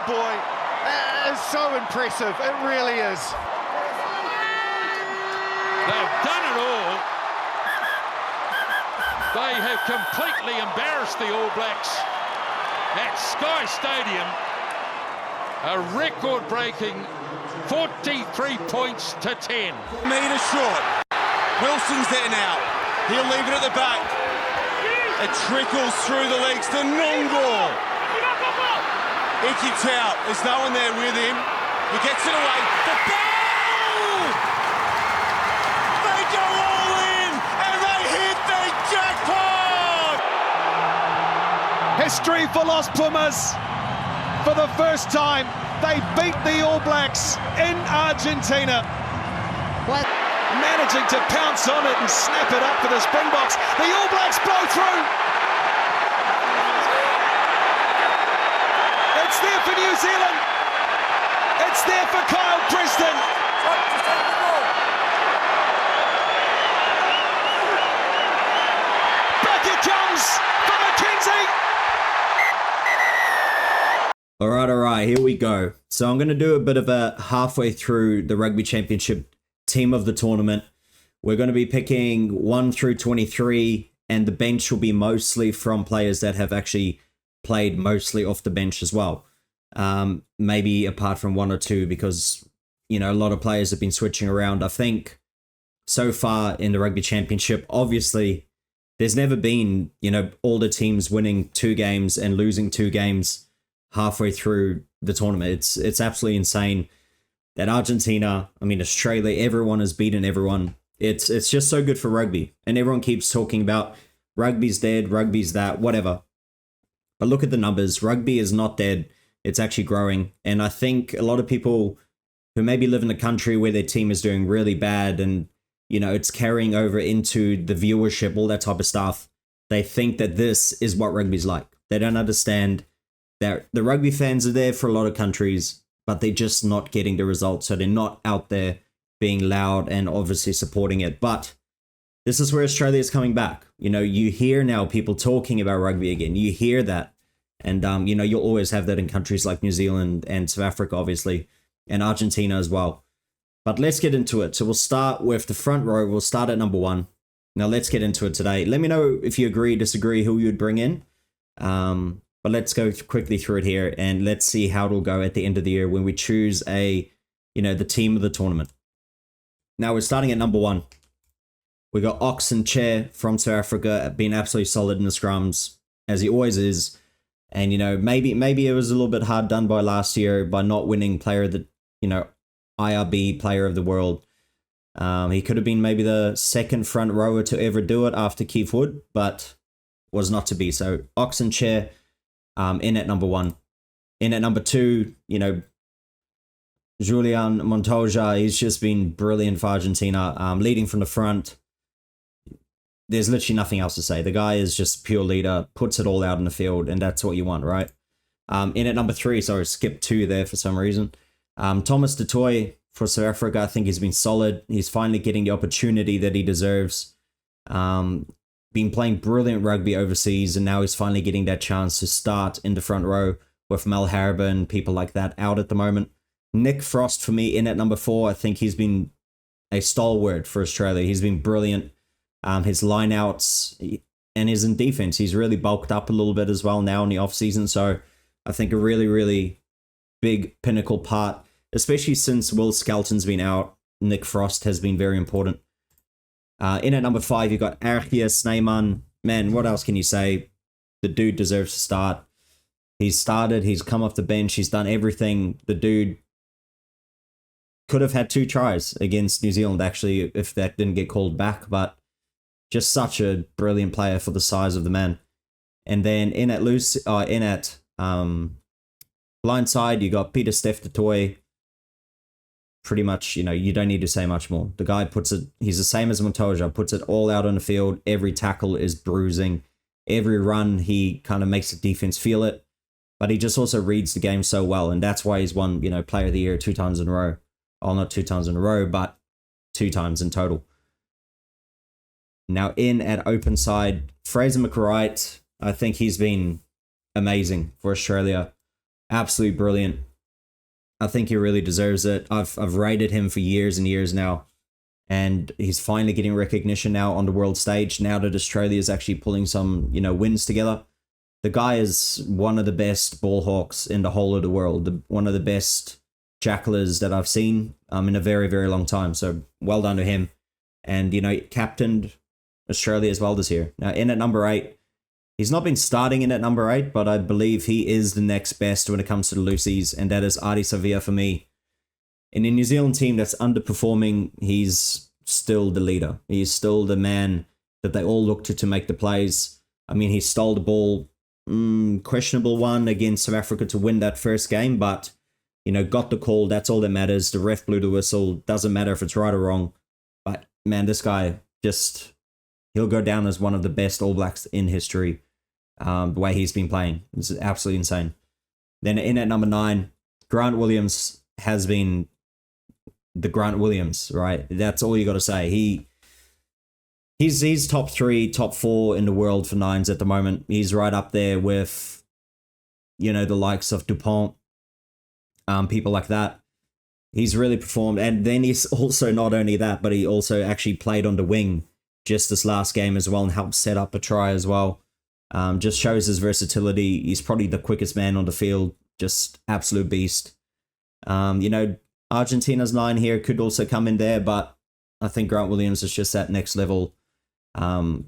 boy. It's so impressive, it really is. They've done it all. They have completely embarrassed the All Blacks at Sky Stadium. A record-breaking 43 points to 10. Metre short. Wilson's there now. He'll leave it at the back. It trickles through the legs to Nongor. Ikitau, there's no one there with him. He gets it away. The ball! They go all in and they hit the jackpot! History for Los Pumas. For the first time, they beat the All Blacks in Argentina. Managing to pounce on it and snap it up for the Springboks. The All Blacks blow through. It's there for New Zealand. It's there for Kyle Preston. Back it comes for McKenzie. All right, here we go. So I'm going to do a bit of a halfway through the Rugby Championship team of the tournament. We're going to be picking 1 through 23, and the bench will be mostly from players that have actually played mostly off the bench as well. Maybe apart from 1 or 2, because, you know, a lot of players have been switching around. I think so far in the Rugby Championship, obviously, there's never been, you know, all the teams winning 2 games and losing 2 games halfway through the tournament. It's absolutely insane that Argentina, I mean, Australia, everyone has beaten everyone. It's just so good for rugby. And everyone keeps talking about rugby's dead, rugby's that, whatever. But look at the numbers. Rugby is not dead. It's actually growing. And I think a lot of people who maybe live in a country where their team is doing really bad and, you know, it's carrying over into the viewership, all that type of stuff, they think that this is what rugby's like. They don't understand that the rugby fans are there for a lot of countries, but they're just not getting the results. So they're not out there being loud and obviously supporting it. But this is where Australia is coming back. You know, you hear now people talking about rugby again. You hear that. And, you know, you'll always have that in countries like New Zealand and South Africa, obviously, and Argentina as well. But let's get into it. So we'll start with the front row. We'll start at number 1. Now let's get into it today. Let me know if you agree, disagree, who you'd bring in. But let's go quickly through it here and let's see how it'll go at the end of the year when we choose the team of the tournament. Now we're starting at number 1. We got Oxen Chair from South Africa, being absolutely solid in the scrums, as he always is. And, you know, maybe it was a little bit hard done by last year by not winning player of the, you know, IRB player of the world. He could have been maybe the second front rower to ever do it after Keith Wood, but was not to be. So Oxen Chair, in at number 1. In at number 2, you know, Julian Montoya, he's just been brilliant for Argentina, leading from the front. There's literally nothing else to say. The guy is just pure leader, puts it all out in the field, and that's what you want, right? In at number 3, sorry, skipped 2 there for some reason. Thomas du Toit for South Africa, I think he's been solid. He's finally getting the opportunity that he deserves. Been playing brilliant rugby overseas, and now he's finally getting that chance to start in the front row with Mel Harbour and people like that out at the moment. Nick Frost for me in at number 4. I think he's been a stalwart for Australia. He's been brilliant. His lineouts and his in defense, he's really bulked up a little bit as well now in the off season. So I think a really, really big pinnacle part, especially since Will Skelton's been out. Nick Frost has been very important. In at number 5, you've got Archie Snyman. Man, what else can you say? The dude deserves to start. He's started, he's come off the bench, he's done everything. The dude could have had 2 tries against New Zealand, actually, if that didn't get called back, but just such a brilliant player for the size of the man. And then in at blind side, you got Peter Steph du Toit. Pretty much, you know, you don't need to say much more. The guy puts it, he's the same as Montoya, puts it all out on the field. Every tackle is bruising. Every run, he kind of makes the defense feel it. But he just also reads the game so well. And that's why he's won, you know, Player of the Year 2 times in a row. Oh, not 2 times in a row, but 2 times in total. Now in at open side, Fraser McWright. I think he's been amazing for Australia. Absolutely brilliant. I think he really deserves it. I've rated him for years and years now, and he's finally getting recognition now on the world stage. Now that Australia is actually pulling some, wins together, the guy is one of the best ball hawks in the whole of the world. One of the best jackalers that I've seen in a very, very long time. So well done to him, and captained Australia as well this year. Now in at number 8. He's not been starting in at number 8, but I believe he is the next best when it comes to the loosies, and that is Adi Savia for me. In a New Zealand team that's underperforming, he's still the leader. He's still the man that they all look to make the plays. I mean, he stole the ball, questionable one against South Africa to win that first game, but, got the call. That's all that matters. The ref blew the whistle. Doesn't matter if it's right or wrong. But, man, this guy he'll go down as one of the best All Blacks in history. The way he's been playing. This is absolutely insane. Then in at number 9, Grant Williams has been the Grant Williams, right? That's all you got to say. He's top 3, top 4 in the world for 9s at the moment. He's right up there with, the likes of Dupont, people like that. He's really performed. And then he's also not only that, but he also actually played on the wing just this last game as well and helped set up a try as well. Just shows his versatility. He's probably the quickest man on the field. Just absolute beast. Argentina's 9 here could also come in there, but I think Grant Williams is just that next level. Not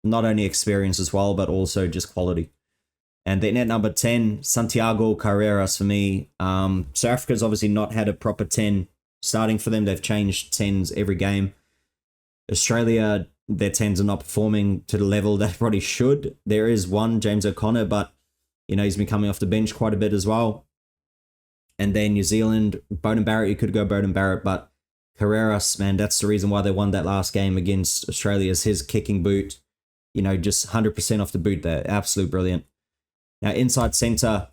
only experience as well, but also just quality. And then at number 10, Santiago Carreras for me. South Africa's obviously not had a proper 10 starting for them. They've changed 10s every game. Australia, their 10s are not performing to the level they probably should. There is one, James O'Connor, but, he's been coming off the bench quite a bit as well. And then New Zealand, Beauden Barrett, you could go Beauden Barrett, but Carreras, man, that's the reason why they won that last game against Australia, is his kicking boot, just 100% off the boot there. Absolute brilliant. Now, inside centre,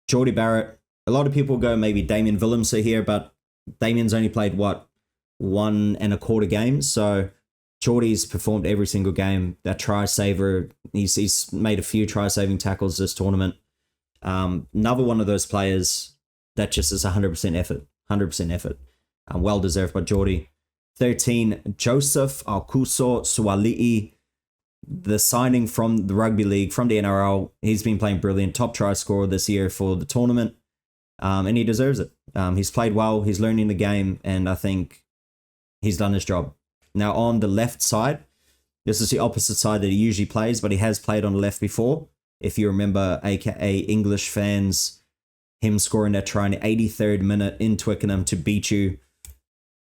Jordie Barrett. A lot of people go maybe Damien Willemse here, but Damien's only played, 1 1/4 games, so Jordie's performed every single game. That try saver, he's made a few try saving tackles this tournament. Another one of those players that just is 100% effort. 100% effort. Well deserved by Jordie. 13, Joseph Alkuso Suali'i. The signing from the Rugby League, from the NRL. He's been playing brilliant. Top try scorer this year for the tournament. And he deserves it. He's played well. He's learning the game. And I think he's done his job. Now, on the left side, this is the opposite side that he usually plays, but he has played on the left before. If you remember, aka English fans, him scoring that try in the 83rd minute in Twickenham to beat you.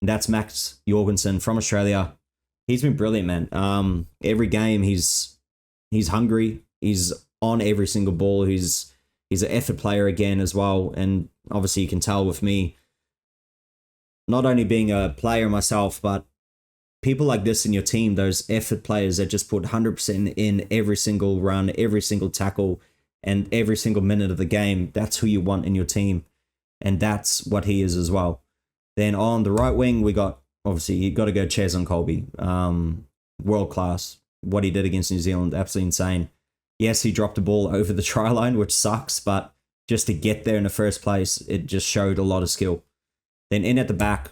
And that's Max Jorgensen from Australia. He's been brilliant, man. Every game, he's hungry. He's on every single ball. He's an effort player again as well. And obviously, you can tell with me, not only being a player myself, but people like this in your team, those effort players that just put 100% in every single run, every single tackle, and every single minute of the game. That's who you want in your team. And that's what he is as well. Then on the right wing, we got, obviously, you got to go Cheslin Colby. World class. What he did against New Zealand, absolutely insane. Yes, he dropped the ball over the try line, which sucks, but just to get there in the first place, it just showed a lot of skill. Then in at the back,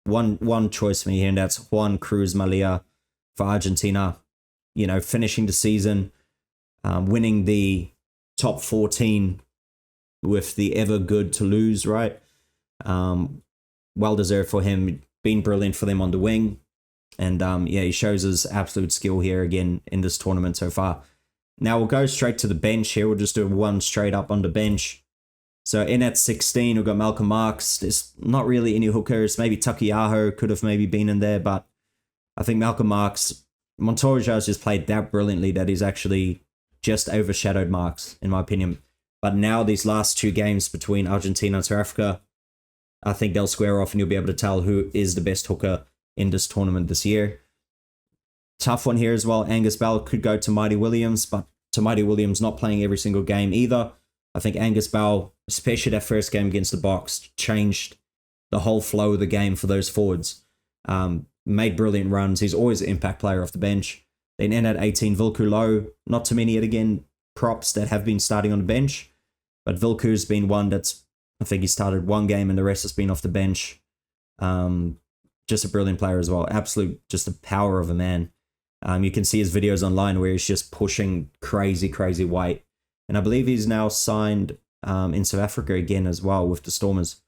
one choice for me here, and that's Juan Cruz Malia for Argentina. Finishing the season, winning the top 14 with the ever good Toulouse, right? Well deserved for him. Been brilliant for them on the wing. And he shows his absolute skill here again in this tournament so far. Now we'll go straight to the bench here. We'll just do one straight up on the bench. So in at 16, we've got Malcolm Marx. There's not really any hookers. Maybe Takiyaho could have maybe been in there, but I think Malcolm Marx, Montoya has just played that brilliantly that he's actually just overshadowed Marx, in my opinion. But now these last 2 games between Argentina and South Africa, I think they'll square off and you'll be able to tell who is the best hooker in this tournament this year. Tough one here as well. Angus Bell could go to Mighty Williams, but to Mighty Williams not playing every single game either. I think Angus Bell, especially that first game against the Box, changed the whole flow of the game for those forwards. Made brilliant runs. He's always an impact player off the bench. Then in at 18, Vilku Low. Not too many, yet again, props that have been starting on the bench. But Vilku's been one that's, I think he started one game and the rest has been off the bench. Just a brilliant player as well. Absolute, just the power of a man. You can see his videos online where he's just pushing crazy, crazy weight. And I believe he's now signed in South Africa again as well with the Stormers.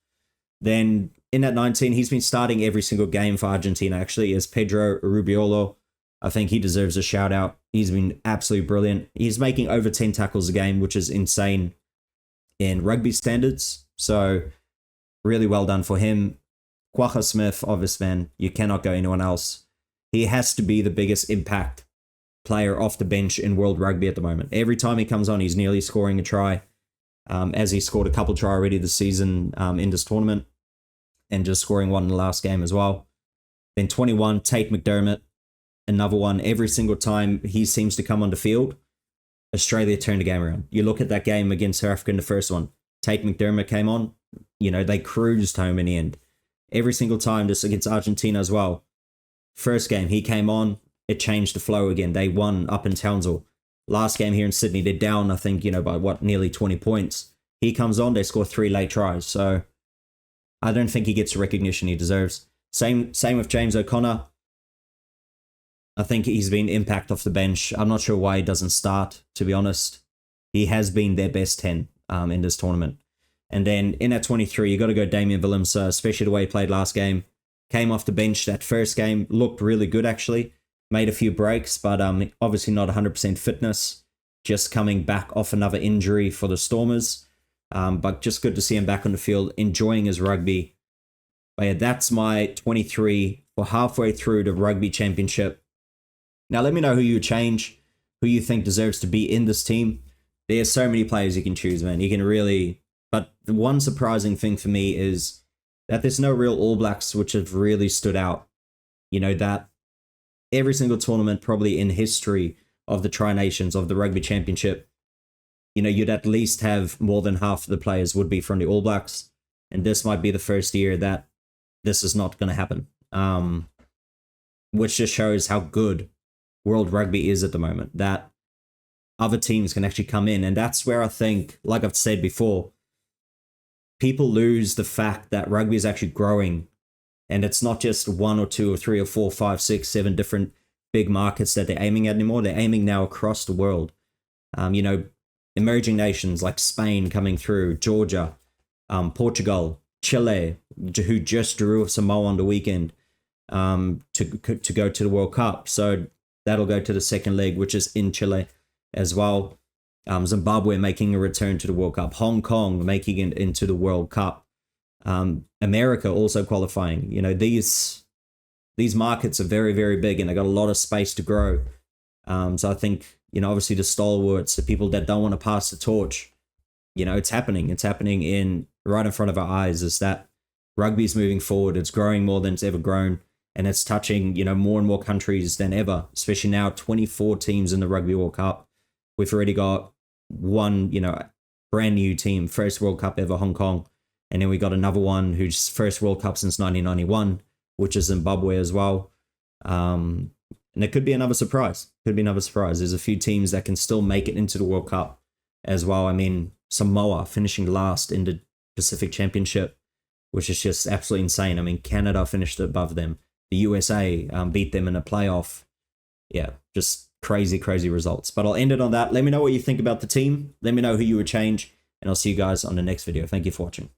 Then in at 19, he's been starting every single game for Argentina, actually, as Pedro Rubiolo. I think he deserves a shout out. He's been absolutely brilliant. He's making over 10 tackles a game, which is insane in rugby standards. So really well done for him. Quagga Smith, obvious man, you cannot go anyone else. He has to be the biggest impact player off the bench in world rugby at the moment. Every time he comes on, he's nearly scoring a try, as he scored a couple try already this season in this tournament, and just scoring one in the last game as well. Then 21, Tate McDermott, another one. Every single time he seems to come on the field, Australia turned the game around. You look at that game against South Africa in the first one, Tate McDermott came on, they cruised home in the end. Every single time, just against Argentina as well. First game, he came on, it changed the flow again. They won up in Townsville. Last game here in Sydney, they're down, I think, by nearly 20 points. He comes on, they score 3 late tries. So I don't think he gets the recognition he deserves. Same with James O'Connor. I think he's been impact off the bench. I'm not sure why he doesn't start, to be honest. He has been their best 10 in this tournament. And then in at 23, you got to go Damian Willemse, especially the way he played last game. Came off the bench that first game, looked really good actually. Made a few breaks, but obviously not 100% fitness. Just coming back off another injury for the Stormers. But just good to see him back on the field, enjoying his rugby. But yeah, that's my 23 for halfway through the Rugby Championship. Now let me know who you change, who you think deserves to be in this team. There's so many players you can choose, man. You can really... But the one surprising thing for me is that there's no real All Blacks which have really stood out. That every single tournament probably in history of the Tri-Nations, of the Rugby Championship, you'd at least have more than half of the players would be from the All Blacks. And this might be the first year that this is not going to happen. Which just shows how good World Rugby is at the moment. That other teams can actually come in. And that's where I think, like I've said before, people lose the fact that rugby is actually growing, and it's not just 1 or 2 or 3 or 4, 5, 6, 7 different big markets that they're aiming at anymore. They're aiming now across the world. Emerging nations like Spain coming through, Georgia, Portugal, Chile, who just drew Samoa on the weekend to go to the World Cup. So that'll go to the second leg, which is in Chile as well. Zimbabwe making a return to the World Cup. Hong Kong making it into the World Cup. America also qualifying. These markets are very, very big, and they got a lot of space to grow. So I think, obviously the stalwarts, the people that don't want to pass the torch, it's happening. It's happening right in front of our eyes. Is that rugby's moving forward. It's growing more than it's ever grown, and it's touching, more and more countries than ever, especially now 24 teams in the Rugby World Cup. We've already got one, brand new team, first World Cup ever, Hong Kong. And then we got another one whose first World Cup since 1991, which is Zimbabwe as well. And it could be another surprise. There's a few teams that can still make it into the World Cup as well. I mean, Samoa finishing last in the Pacific Championship, which is just absolutely insane. I mean, Canada finished above them. The USA beat them in a playoff. Yeah, just crazy results. But I'll end it on that. Let me know what you think about the team. Let me know who you would change, and I'll see you guys on the next video. Thank you for watching.